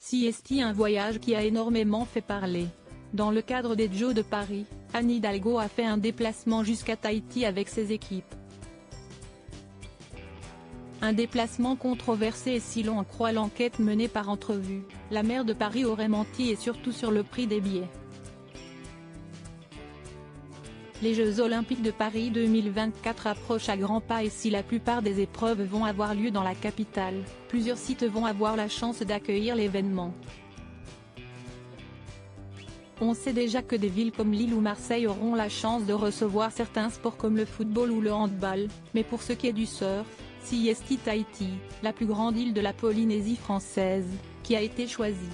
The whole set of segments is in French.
Siesti, un voyage qui a énormément fait parler. Dans le cadre des Jeux de Paris, Anne Hidalgo a fait un déplacement jusqu'à Tahiti avec ses équipes. Un déplacement controversé, et si l'on en croit l'enquête menée par Entrevue, la maire de Paris aurait menti, et surtout sur le prix des billets. Les Jeux Olympiques de Paris 2024 approchent à grands pas, et si la plupart des épreuves vont avoir lieu dans la capitale, plusieurs sites vont avoir la chance d'accueillir l'événement. On sait déjà que des villes comme Lille ou Marseille auront la chance de recevoir certains sports comme le football ou le handball, mais pour ce qui est du surf, Siesti Tahiti, la plus grande île de la Polynésie française, qui a été choisie.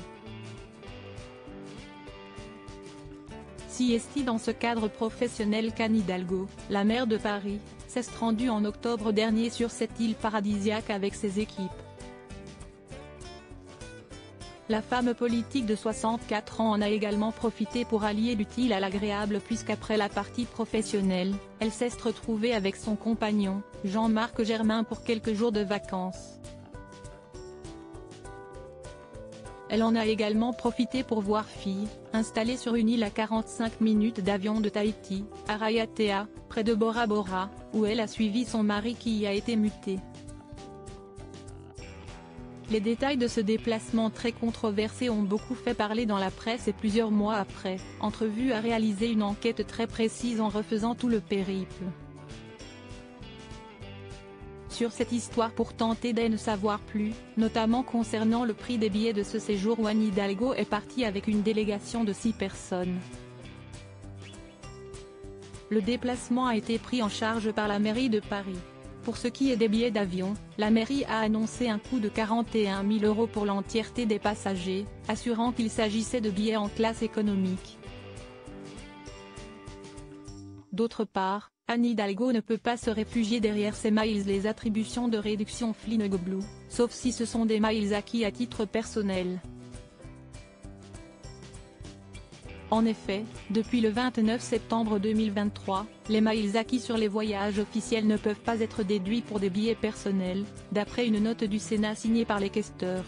Siesti, dans ce cadre professionnel qu'Anne Hidalgo, la maire de Paris, s'est rendue en octobre dernier sur cette île paradisiaque avec ses équipes. La femme politique de 64 ans en a également profité pour allier l'utile à l'agréable, puisqu'après la partie professionnelle, elle s'est retrouvée avec son compagnon, Jean-Marc Germain, pour quelques jours de vacances. Elle en a également profité pour voir fille, installée sur une île à 45 minutes d'avion de Tahiti, à Raiatea, près de Bora Bora, où elle a suivi son mari qui y a été muté. Les détails de ce déplacement très controversé ont beaucoup fait parler dans la presse, et plusieurs mois après, Entrevue a réalisé une enquête très précise en refaisant tout le périple sur cette histoire pour tenter d'en savoir plus, notamment concernant le prix des billets de ce séjour où Anne Hidalgo est partie avec une délégation de 6 personnes. Le déplacement a été pris en charge par la mairie de Paris. Pour ce qui est des billets d'avion, la mairie a annoncé un coût de 41 000 € pour l'entièreté des passagers, assurant qu'il s'agissait de billets en classe économique. D'autre part, Anne Hidalgo ne peut pas se réfugier derrière ses miles, les attributions de réduction Flying-Blue, sauf si ce sont des miles acquis à titre personnel. En effet, depuis le 29 septembre 2023, les miles acquis sur les voyages officiels ne peuvent pas être déduits pour des billets personnels, d'après une note du Sénat signée par les questeurs.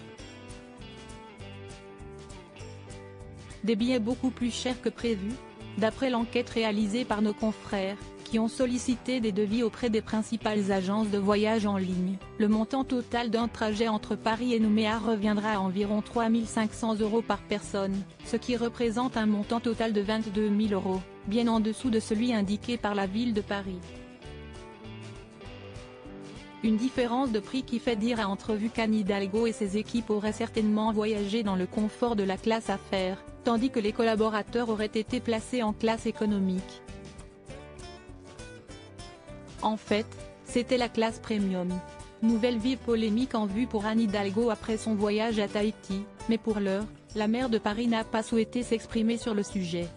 Des billets beaucoup plus chers que prévu, d'après l'enquête réalisée par nos confrères, qui ont sollicité des devis auprès des principales agences de voyage en ligne. Le montant total d'un trajet entre Paris et Nouméa reviendra à environ 3 500 € par personne, ce qui représente un montant total de 22 000 €, bien en dessous de celui indiqué par la ville de Paris. Une différence de prix qui fait dire à Entrevue qu'Anne Hidalgo et ses équipes auraient certainement voyagé dans le confort de la classe affaires, tandis que les collaborateurs auraient été placés en classe économique. En fait, c'était la classe premium. Nouvelle vive polémique en vue pour Anne Hidalgo après son voyage à Tahiti, mais pour l'heure, la maire de Paris n'a pas souhaité s'exprimer sur le sujet.